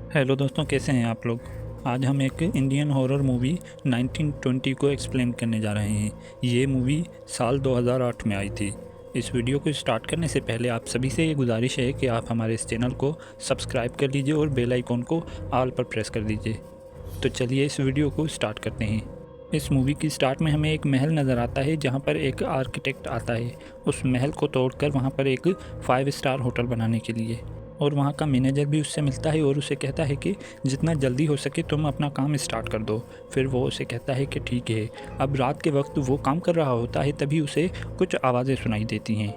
Hello दोस्तों, कैसे हैं आप लोग। आज हम एक इंडियन हॉरर मूवी 1920 को एक्सप्लेन करने जा रहे हैं। ये मूवी साल 2008 में आई थी। इस वीडियो को स्टार्ट करने से पहले आप सभी से ये गुजारिश है कि आप हमारे इस चैनल को सब्सक्राइब कर लीजिए और बेल आइकॉन को ऑल पर प्रेस कर दीजिए। तो चलिए इस वीडियो को स्टार्ट करते हैं। इस मूवी की स्टार्ट में हमें एक महल नज़र आता है जहाँ पर एक आर्किटेक्ट आता है उस महल को तोड़कर वहाँ पर एक 5 स्टार होटल बनाने के लिए। और वहाँ का मैनेजर भी उससे मिलता है और उसे कहता है कि जितना जल्दी हो सके तुम अपना काम स्टार्ट कर दो। फिर वो उसे कहता है कि ठीक है। अब रात के वक्त वो काम कर रहा होता है, तभी उसे कुछ आवाज़ें सुनाई देती हैं।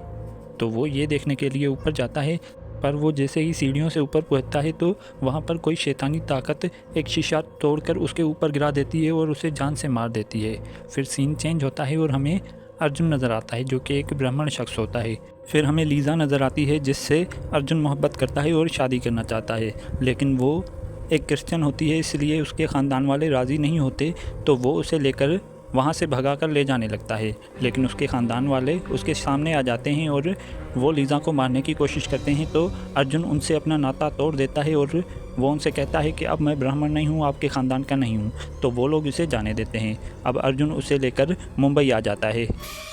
तो वो ये देखने के लिए ऊपर जाता है, पर वो जैसे ही सीढ़ियों से ऊपर पहुंचता है तो वहाँ पर कोई शैतानी ताकत एक शीशा तोड़कर उसके ऊपर गिरा देती है और उसे जान से मार देती है। फिर सीन चेंज होता है और हमें अर्जुन नज़र आता है जो कि एक ब्राह्मण शख्स होता है। फिर हमें लीज़ा नज़र आती है जिससे अर्जुन मोहब्बत करता है और शादी करना चाहता है, लेकिन वो एक क्रिश्चियन होती है, इसलिए उसके ख़ानदान वाले राज़ी नहीं होते। तो वो उसे लेकर वहाँ से भगाकर ले जाने लगता है, लेकिन उसके ख़ानदान वाले उसके सामने आ जाते हैं और वो लीज़ा को मारने की कोशिश करते हैं। तो अर्जुन उनसे अपना नाता तोड़ देता है और वो उनसे कहता है कि अब मैं ब्राह्मण नहीं हूँ, आपके ख़ानदान का नहीं हूँ। तो वो लोग इसे जाने देते हैं। अब अर्जुन उसे लेकर मुंबई आ जाता है।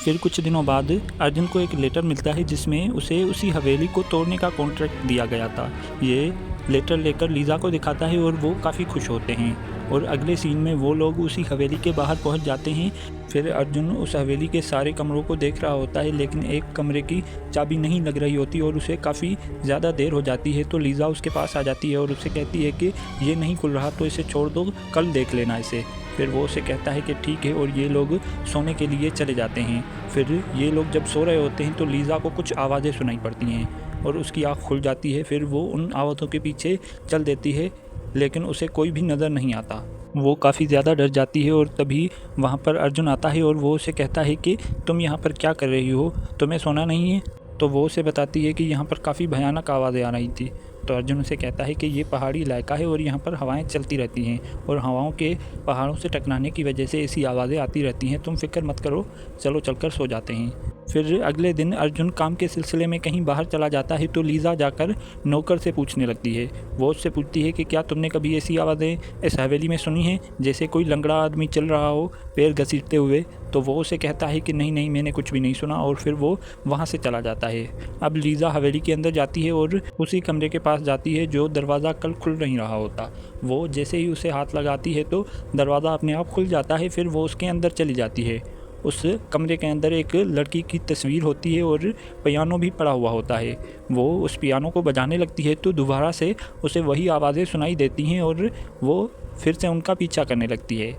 फिर कुछ दिनों बाद अर्जुन को एक लेटर मिलता है जिसमें उसे उसी हवेली को तोड़ने का कॉन्ट्रैक्ट दिया गया था। ये लेटर लेकर लीज़ा को दिखाता है और वो काफ़ी खुश होते हैं। और अगले सीन में वो लोग उसी हवेली के बाहर पहुंच जाते हैं। फिर अर्जुन उस हवेली के सारे कमरों को देख रहा होता है, लेकिन एक कमरे की चाबी नहीं लग रही होती और उसे काफ़ी ज़्यादा देर हो जाती है। तो लीज़ा उसके पास आ जाती है और उसे कहती है कि ये नहीं खुल रहा तो इसे छोड़ दो, कल देख लेना इसे। फिर वो उसे कहता है कि ठीक है, और ये लोग सोने के लिए चले जाते हैं। फिर ये लोग जब सो रहे होते हैं तो लीज़ा को कुछ आवाज़ें सुनाई पड़ती हैं और उसकी आँख खुल जाती है। फिर वो उन आवाज़ों के पीछे चल देती है, लेकिन उसे कोई भी नज़र नहीं आता। वो काफ़ी ज़्यादा डर जाती है और तभी वहाँ पर अर्जुन आता है और वो उसे कहता है कि तुम यहाँ पर क्या कर रही हो, तुम्हें सोना नहीं है। तो वो उसे बताती है कि यहाँ पर काफ़ी भयानक आवाज़ें आ रही थी। तो अर्जुन उसे कहता है कि ये पहाड़ी इलाका है और यहाँ पर हवाएं चलती रहती हैं और हवाओं के पहाड़ों से टकराने की वजह से ऐसी आवाज़ें आती रहती हैं, तुम फिक्र मत करो, चलो चलकर सो जाते हैं। फिर अगले दिन अर्जुन काम के सिलसिले में कहीं बाहर चला जाता है तो लीज़ा जाकर नौकर से पूछने लगती है। वो उससे पूछती है कि क्या तुमने कभी ऐसी आवाज़ें इस हवेली में सुनी हैं, जैसे कोई लंगड़ा आदमी चल रहा हो पैर घसीटते हुए। तो वो उसे कहता है कि नहीं नहीं, मैंने कुछ भी नहीं सुना, और फिर वो वहाँ से चला जाता है। अब लीज़ा हवेली के अंदर जाती है और उसी कमरे के पास जाती है जो दरवाज़ा कल खुल नहीं रहा होता। वो जैसे ही उसे हाथ लगाती है तो दरवाज़ा अपने आप खुल जाता है। फिर वो उसके अंदर चली जाती है। उस कमरे के अंदर एक लड़की की तस्वीर होती है और पियानो भी पड़ा हुआ होता है। वो उस पियानो को बजाने लगती है तो दोबारा से उसे वही आवाज़ें सुनाई देती हैं और वो फिर से उनका पीछा करने लगती है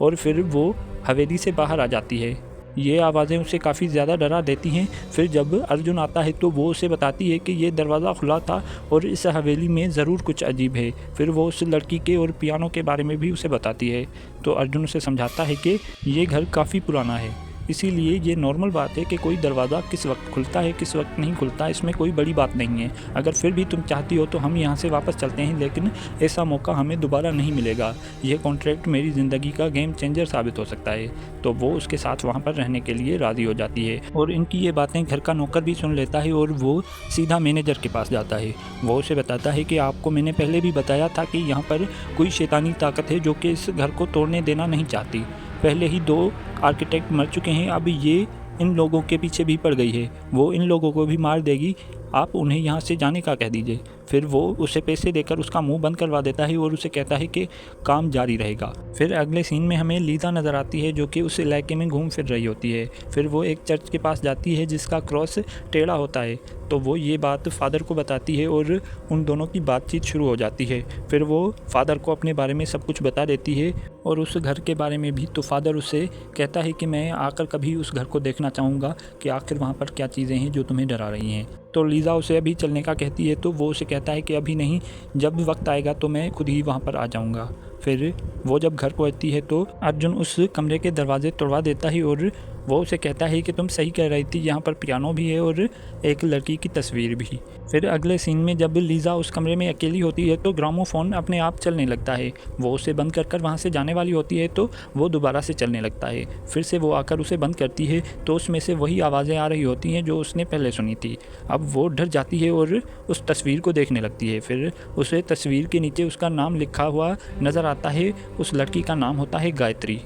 और फिर वो हवेली से बाहर आ जाती है। ये आवाज़ें उसे काफ़ी ज़्यादा डरा देती हैं। फिर जब अर्जुन आता है तो वो उसे बताती है कि ये दरवाज़ा खुला था और इस हवेली में ज़रूर कुछ अजीब है। फिर वो उस लड़की के और पियानो के बारे में भी उसे बताती है। तो अर्जुन उसे समझाता है कि ये घर काफ़ी पुराना है, इसीलिए ये नॉर्मल बात है कि कोई दरवाज़ा किस वक्त खुलता है किस वक्त नहीं खुलता, इसमें कोई बड़ी बात नहीं है। अगर फिर भी तुम चाहती हो तो हम यहाँ से वापस चलते हैं, लेकिन ऐसा मौका हमें दोबारा नहीं मिलेगा। यह कॉन्ट्रैक्ट मेरी ज़िंदगी का गेम चेंजर साबित हो सकता है। तो वो उसके साथ वहाँ पर रहने के लिए राज़ी हो जाती है और इनकी ये बातें घर का नौकर भी सुन लेता है और वो सीधा मैनेजर के पास जाता है। वो उसे बताता है कि आपको मैंने पहले भी बताया था कि यहाँ पर कोई शैतानी ताकत है जो कि इस घर को तोड़ने देना नहीं चाहती। पहले ही 2 आर्किटेक्ट मर चुके हैं, अब ये इन लोगों के पीछे भी पड़ गई है, वो इन लोगों को भी मार देगी, आप उन्हें यहाँ से जाने का कह दीजिए। फिर वो उसे पैसे देकर उसका मुंह बंद करवा देता है और उसे कहता है कि काम जारी रहेगा। फिर अगले सीन में हमें लीज़ा नज़र आती है जो कि उस इलाके में घूम फिर रही होती है। फिर वो एक चर्च के पास जाती है जिसका क्रॉस टेढ़ा होता है। तो वो ये बात फादर को बताती है और उन दोनों की बातचीत शुरू हो जाती है। फिर वो फादर को अपने बारे में सब कुछ बता देती है और उस घर के बारे में भी। तो फादर उससे कहता है कि मैं आकर कभी उस घर को देखना चाहूँगा कि आखिर वहाँ पर क्या चीज़ें हैं जो तुम्हें डरा रही हैं। तो लीज़ा उसे अभी चलने का कहती है तो वो उसे कहता है कि अभी नहीं, जब वक्त आएगा तो मैं खुद ही वहाँ पर आ जाऊँगा। फिर वो जब घर पहुँचती है तो अर्जुन उस कमरे के दरवाजे तोड़वा देता है और वो उसे कहता है कि तुम सही कह रही थी, यहाँ पर पियानो भी है और एक लड़की की तस्वीर भी। फिर अगले सीन में जब लीज़ा उस कमरे में अकेली होती है तो ग्रामोफोन अपने आप चलने लगता है। वो उसे बंद कर वहाँ से जाने वाली होती है तो वो दोबारा से चलने लगता है। फिर से वो आकर उसे बंद करती है तो उसमें से वही आवाज़ें आ रही होती हैं जो उसने पहले सुनी थी। अब वो डर जाती है और उस तस्वीर को देखने लगती है। फिर उसे तस्वीर के नीचे उसका नाम लिखा हुआ नज़र आता है। उस लड़की का नाम होता है गायत्री।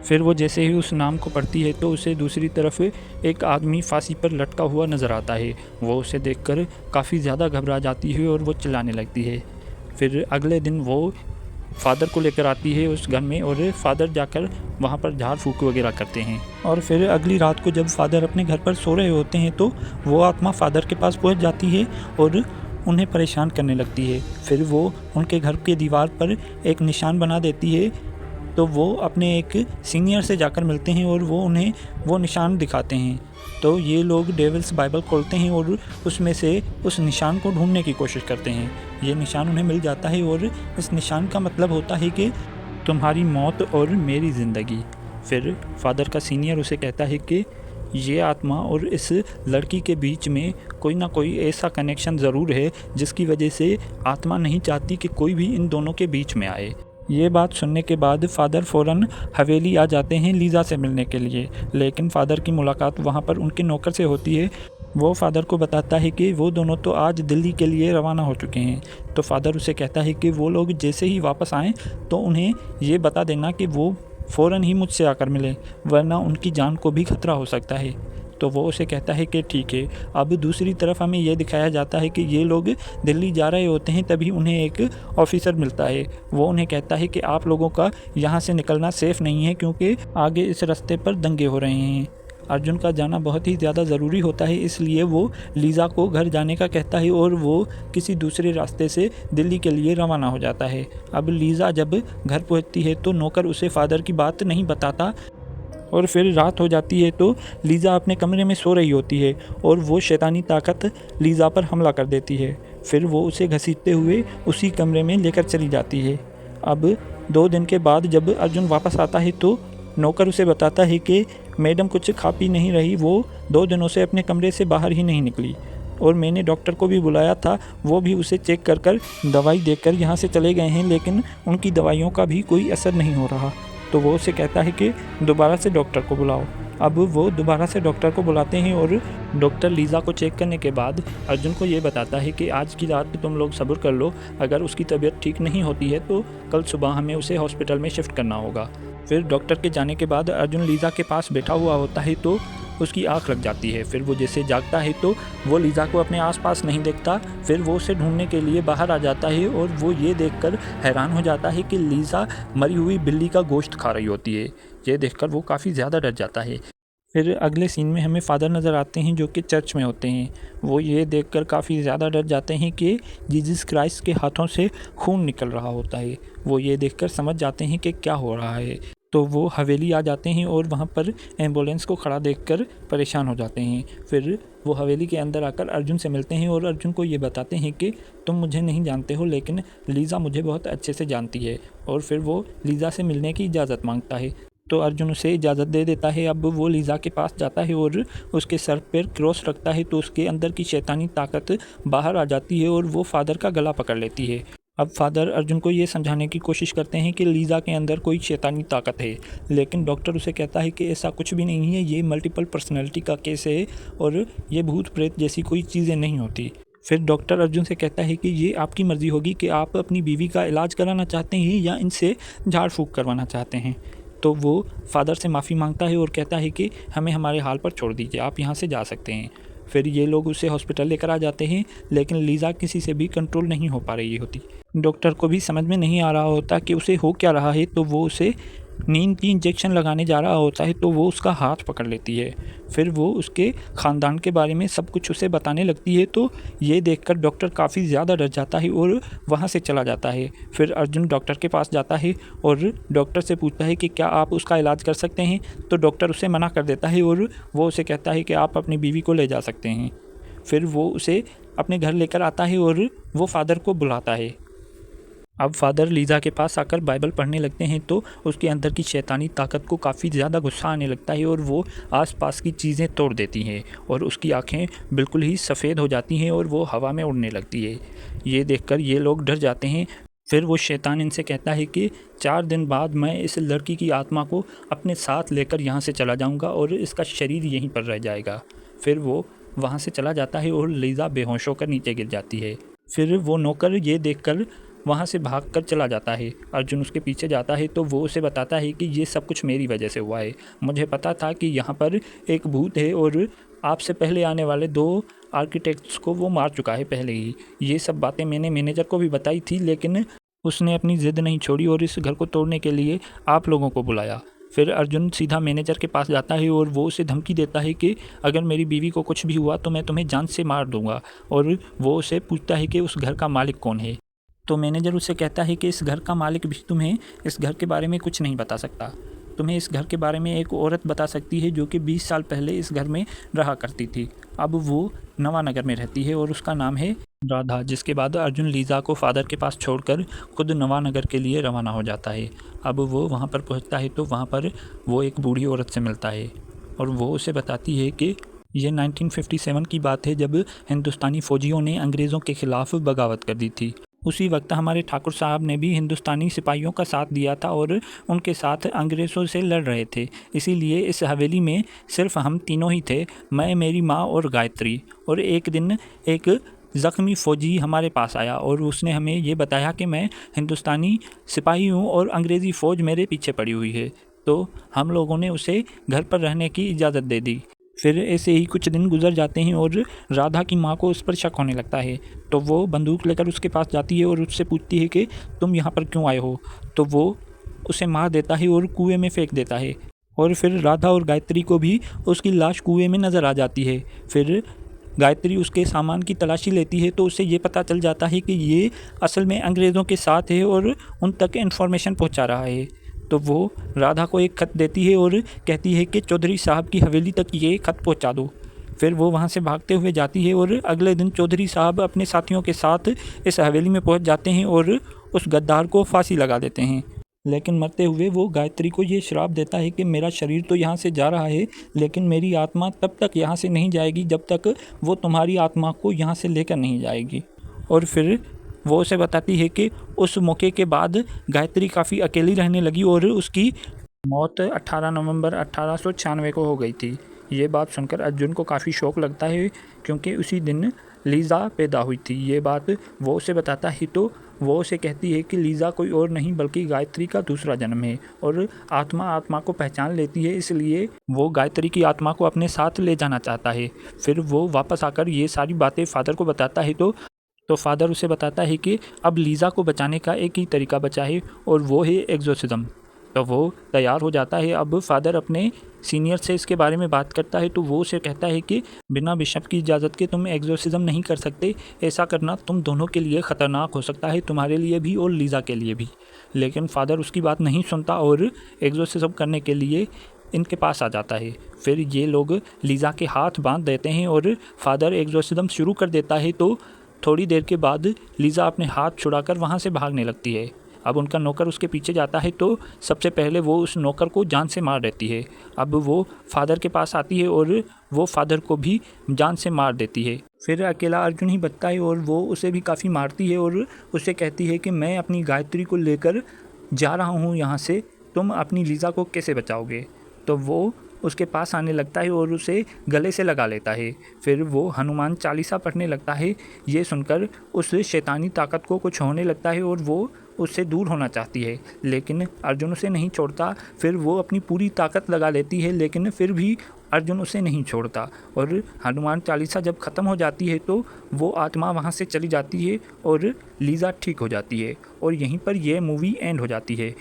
फिर वो जैसे ही उस नाम को पढ़ती है तो उसे दूसरी तरफ एक आदमी फांसी पर लटका हुआ नज़र आता है। वो उसे देखकर काफ़ी ज़्यादा घबरा जाती है और वो चिल्लाने लगती है। फिर अगले दिन वो फादर को लेकर आती है उस घर में और फादर जाकर वहाँ पर झाड़ फूँक वगैरह करते हैं। और फिर अगली रात को जब फादर अपने घर पर सो रहे होते हैं तो वो आत्मा फादर के पास पहुँच जाती है और उन्हें परेशान करने लगती है। फिर वो उनके घर के दीवार पर एक निशान बना देती है। तो वो अपने एक सीनियर से जाकर मिलते हैं और वो उन्हें वो निशान दिखाते हैं। तो ये लोग डेविल्स बाइबल खोलते हैं और उसमें से उस निशान को ढूंढने की कोशिश करते हैं। ये निशान उन्हें मिल जाता है और इस निशान का मतलब होता है कि तुम्हारी मौत और मेरी ज़िंदगी। फिर फादर का सीनियर उसे कहता है कि ये आत्मा और इस लड़की के बीच में कोई ना कोई ऐसा कनेक्शन ज़रूर है जिसकी वजह से आत्मा नहीं चाहती कि कोई भी इन दोनों के बीच में आए। ये बात सुनने के बाद फादर फ़ौरन हवेली आ जाते हैं लीज़ा से मिलने के लिए। लेकिन फादर की मुलाकात वहाँ पर उनके नौकर से होती है। वो फादर को बताता है कि वो दोनों तो आज दिल्ली के लिए रवाना हो चुके हैं। तो फादर उसे कहता है कि वो लोग जैसे ही वापस आएँ तो उन्हें ये बता देना कि वो फ़ौरन ही मुझसे आकर मिले, वरना उनकी जान को भी खतरा हो सकता है। तो वो उसे कहता है कि ठीक है। अब दूसरी तरफ हमें यह दिखाया जाता है कि ये लोग दिल्ली जा रहे होते हैं, तभी उन्हें एक ऑफिसर मिलता है। वो उन्हें कहता है कि आप लोगों का यहाँ से निकलना सेफ़ नहीं है क्योंकि आगे इस रास्ते पर दंगे हो रहे हैं। अर्जुन का जाना बहुत ही ज़्यादा ज़रूरी होता है, इसलिए वो लीज़ा को घर जाने का कहता है और वो किसी दूसरे रास्ते से दिल्ली के लिए रवाना हो जाता है। अब लीज़ा जब घर पहुँचती है तो नौकर उसे फादर की बात नहीं बताता और फिर रात हो जाती है तो लीज़ा अपने कमरे में सो रही होती है और वो शैतानी ताकत लीज़ा पर हमला कर देती है। फिर वो उसे घसीटते हुए उसी कमरे में लेकर चली जाती है। अब 2 दिन के बाद जब अर्जुन वापस आता है तो नौकर उसे बताता है कि मैडम कुछ खा पी नहीं रही, वो 2 दिनों से अपने कमरे से बाहर ही नहीं निकली और मैंने डॉक्टर को भी बुलाया था, वो भी उसे चेक कर दवाई देकर यहाँ से चले गए हैं, लेकिन उनकी दवाइयों का भी कोई असर नहीं हो रहा। तो वो उसे कहता है कि दोबारा से डॉक्टर को बुलाओ। अब वो दोबारा से डॉक्टर को बुलाते हैं और डॉक्टर लीज़ा को चेक करने के बाद अर्जुन को ये बताता है कि आज की रात तुम लोग सब्र कर लो, अगर उसकी तबीयत ठीक नहीं होती है तो कल सुबह हमें उसे हॉस्पिटल में शिफ्ट करना होगा। फिर डॉक्टर के जाने के बाद अर्जुन लीज़ा के पास बैठा हुआ होता है तो उसकी आँख लग जाती है। फिर वो जैसे जागता है तो वो लीज़ा को अपने आसपास नहीं देखता। फिर वो उसे ढूंढने के लिए बाहर आ जाता है और वो ये देखकर हैरान हो जाता है कि लीज़ा मरी हुई बिल्ली का गोश्त खा रही होती है। ये देखकर वो काफ़ी ज़्यादा डर जाता है। फिर अगले सीन में हमें फादर नज़र आते हैं जो कि चर्च में होते हैं। वो ये देखकर काफ़ी ज़्यादा डर जाते हैं कि जीसस क्राइस्ट के हाथों से खून निकल रहा होता है। वो ये देखकर समझ जाते हैं कि क्या हो रहा है। तो वो हवेली आ जाते हैं और वहाँ पर एम्बुलेंस को खड़ा देखकर परेशान हो जाते हैं। फिर वो हवेली के अंदर आकर अर्जुन से मिलते हैं और अर्जुन को ये बताते हैं कि तुम मुझे नहीं जानते हो, लेकिन लीज़ा मुझे बहुत अच्छे से जानती है। और फिर वो लीज़ा से मिलने की इजाज़त मांगता है तो अर्जुन उसे इजाज़त दे देता है। अब वो लीज़ा के पास जाता है और उसके सर पर क्रॉस रखता है तो उसके अंदर की शैतानी ताकत बाहर आ जाती है और वो फादर का गला पकड़ लेती है। अब फादर अर्जुन को ये समझाने की कोशिश करते हैं कि लीज़ा के अंदर कोई शैतानी ताकत है, लेकिन डॉक्टर उसे कहता है कि ऐसा कुछ भी नहीं है, ये मल्टीपल पर्सनैलिटी का केस है और ये भूत प्रेत जैसी कोई चीज़ें नहीं होती। फिर डॉक्टर अर्जुन से कहता है कि ये आपकी मर्ज़ी होगी कि आप अपनी बीवी का इलाज कराना चाहते हैं या इनसे झाड़ फूँक करवाना चाहते हैं। तो वो फादर से माफ़ी मांगता है और कहता है कि हमें हमारे हाल पर छोड़ दीजिए, आप यहाँ से जा सकते हैं। फिर ये लोग उसे हॉस्पिटल लेकर आ जाते हैं, लेकिन लीज़ा किसी से भी कंट्रोल नहीं हो पा रही होती। डॉक्टर को भी समझ में नहीं आ रहा होता कि उसे हो क्या रहा है, तो वो उसे नींद की इंजेक्शन लगाने जा रहा होता है तो वो उसका हाथ पकड़ लेती है। फिर वो उसके ख़ानदान के बारे में सब कुछ उसे बताने लगती है तो ये देखकर डॉक्टर काफ़ी ज़्यादा डर जाता है और वहाँ से चला जाता है। फिर अर्जुन डॉक्टर के पास जाता है और डॉक्टर से पूछता है कि क्या आप उसका इलाज कर सकते हैं, तो डॉक्टर उसे मना कर देता है और वो उसे कहता है कि आप अपनी बीवी को ले जा सकते हैं। फिर वो उसे अपने घर लेकर आता है और वो फादर को बुलाता है। अब फादर लीज़ा के पास आकर बाइबल पढ़ने लगते हैं तो उसके अंदर की शैतानी ताकत को काफ़ी ज़्यादा गुस्सा आने लगता है और वो आसपास की चीज़ें तोड़ देती हैं और उसकी आंखें बिल्कुल ही सफ़ेद हो जाती हैं और वो हवा में उड़ने लगती है। ये देखकर ये लोग डर जाते हैं। फिर वो शैतान इनसे कहता है कि 4 दिन बाद मैं इस लड़की की आत्मा को अपने साथ लेकर यहाँ से चला जाऊँगा और इसका शरीर यहीं पर रह जाएगा। फिर वो वहाँ से चला जाता है और लीज़ा बेहोश होकर नीचे गिर जाती है। फिर वो नौकर ये देखकर वहाँ से भागकर चला जाता है। अर्जुन उसके पीछे जाता है तो वो उसे बताता है कि ये सब कुछ मेरी वजह से हुआ है। मुझे पता था कि यहाँ पर एक भूत है और आपसे पहले आने वाले 2 आर्किटेक्ट्स को वो मार चुका है पहले ही। ये सब बातें मैंने मैनेजर को भी बताई थी, लेकिन उसने अपनी ज़िद नहीं छोड़ी और इस घर को तोड़ने के लिए आप लोगों को बुलाया। फिर अर्जुन सीधा मैनेजर के पास जाता है और वो उसे धमकी देता है कि अगर मेरी बीवी को कुछ भी हुआ तो मैं तुम्हें जान से मार दूंगा। और वो उसे पूछता है कि उस घर का मालिक कौन है। तो मैनेजर उससे कहता है कि इस घर का मालिक भी तुम्हें इस घर के बारे में कुछ नहीं बता सकता। तुम्हें इस घर के बारे में एक औरत बता सकती है जो कि 20 साल पहले इस घर में रहा करती थी। अब वो नवानगर में रहती है और उसका नाम है राधा। जिसके बाद अर्जुन लीज़ा को फादर के पास छोड़कर खुद नवानगर के लिए रवाना हो जाता है। अब वो वहाँ पर पहुँचता है तो वहाँ पर वो एक बूढ़ी औरत से मिलता है और वो उसे बताती है कि ये 1957 की बात है जब हिंदुस्तानी फ़ौजियों ने अंग्रेज़ों के ख़िलाफ़ बगावत कर दी थी। उसी वक्त हमारे ठाकुर साहब ने भी हिंदुस्तानी सिपाहियों का साथ दिया था और उनके साथ अंग्रेज़ों से लड़ रहे थे। इसीलिए इस हवेली में सिर्फ हम तीनों ही थे, मैं, मेरी माँ और गायत्री। और एक दिन एक ज़ख्मी फ़ौजी हमारे पास आया और उसने हमें ये बताया कि मैं हिंदुस्तानी सिपाही हूँ और अंग्रेज़ी फ़ौज मेरे पीछे पड़ी हुई है। तो हम लोगों ने उसे घर पर रहने की इजाज़त दे दी। फिर ऐसे ही कुछ दिन गुजर जाते हैं और राधा की माँ को उस पर शक होने लगता है। तो वो बंदूक लेकर उसके पास जाती है और उससे पूछती है कि तुम यहाँ पर क्यों आए हो। तो वो उसे मार देता है और कुएं में फेंक देता है। और फिर राधा और गायत्री को भी उसकी लाश कुएं में नज़र आ जाती है। फिर गायत्री उसके सामान की तलाशी लेती है तो उसे ये पता चल जाता है कि ये असल में अंग्रेज़ों के साथ है और उन तक इन्फॉर्मेशन पहुँचा रहा है। तो वो राधा को एक ख़त देती है और कहती है कि चौधरी साहब की हवेली तक ये ख़त पहुंचा दो। फिर वो वहाँ से भागते हुए जाती है और अगले दिन चौधरी साहब अपने साथियों के साथ इस हवेली में पहुंच जाते हैं और उस गद्दार को फांसी लगा देते हैं। लेकिन मरते हुए वो गायत्री को ये श्राप देता है कि मेरा शरीर तो यहाँ से जा रहा है, लेकिन मेरी आत्मा तब तक यहाँ से नहीं जाएगी जब तक वो तुम्हारी आत्मा को यहाँ से लेकर नहीं जाएगी। और फिर वो उसे बताती है कि उस मौके के बाद गायत्री काफ़ी अकेली रहने लगी और उसकी मौत 18 नवंबर 1896 को हो गई थी। ये बात सुनकर अर्जुन को काफ़ी शौक लगता है क्योंकि उसी दिन लीज़ा पैदा हुई थी। ये बात वो उसे बताता है तो वो उसे कहती है कि लीज़ा कोई और नहीं बल्कि गायत्री का दूसरा जन्म है और आत्मा को पहचान लेती है, इसलिए वो गायत्री की आत्मा को अपने साथ ले जाना चाहता है। फिर वो वापस आकर ये सारी बातें फादर को बताता है तो फादर उसे बताता है कि अब लीज़ा को बचाने का एक ही तरीका बचा है और वो है एग्जोर्सिज्म। तो वो तैयार हो जाता है। अब फादर अपने सीनियर से इसके बारे में बात करता है तो वो उसे कहता है कि बिना बिशप की इजाज़त के तुम एग्जोर्सिज्म नहीं कर सकते। ऐसा करना तुम दोनों के लिए ख़तरनाक हो सकता है, तुम्हारे लिए भी और लीज़ा के लिए भी। लेकिन फादर उसकी बात नहीं सुनता और एग्जोर्सिज्म करने के लिए इनके पास आ जाता है। फिर ये लोग लीज़ा के हाथ बांध देते हैं और फादर एग्जोर्सिज्म शुरू कर देता है। तो थोड़ी देर के बाद लीज़ा अपने हाथ छुड़ाकर वहाँ से भागने लगती है। अब उनका नौकर उसके पीछे जाता है तो सबसे पहले वो उस नौकर को जान से मार देती है। अब वो फादर के पास आती है और वो फादर को भी जान से मार देती है। फिर अकेला अर्जुन ही बचता है और वो उसे भी काफ़ी मारती है और उसे कहती है कि मैं अपनी गायत्री को लेकर जा रहा हूँ यहाँ से, तुम अपनी लीज़ा को कैसे बचाओगे। तो वो उसके पास आने लगता है और उसे गले से लगा लेता है। फिर वो हनुमान चालीसा पढ़ने लगता है। ये सुनकर उस शैतानी ताकत को कुछ होने लगता है और वो उससे दूर होना चाहती है, लेकिन अर्जुन उसे नहीं छोड़ता। फिर वो अपनी पूरी ताकत लगा लेती है, लेकिन फिर भी अर्जुन उसे नहीं छोड़ता। और हनुमान चालीसा जब ख़त्म हो जाती है तो वो आत्मा वहाँ से चली जाती है और लीज़ा ठीक हो जाती है और यहीं पर यह मूवी एंड हो जाती है।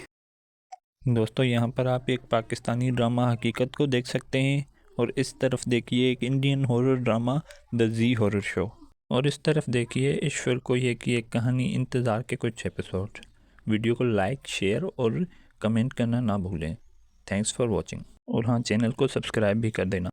दोस्तों, यहाँ पर आप एक पाकिस्तानी ड्रामा हकीकत को देख सकते हैं और इस तरफ देखिए एक Indian horror drama the Zee horror show, और इस तरफ देखिए ईश्वर को ये की एक कहानी इंतज़ार के कुछ एपिसोड। वीडियो को लाइक, शेयर और कमेंट करना ना भूलें। Thanks for watching. और हाँ, चैनल को सब्सक्राइब भी कर देना।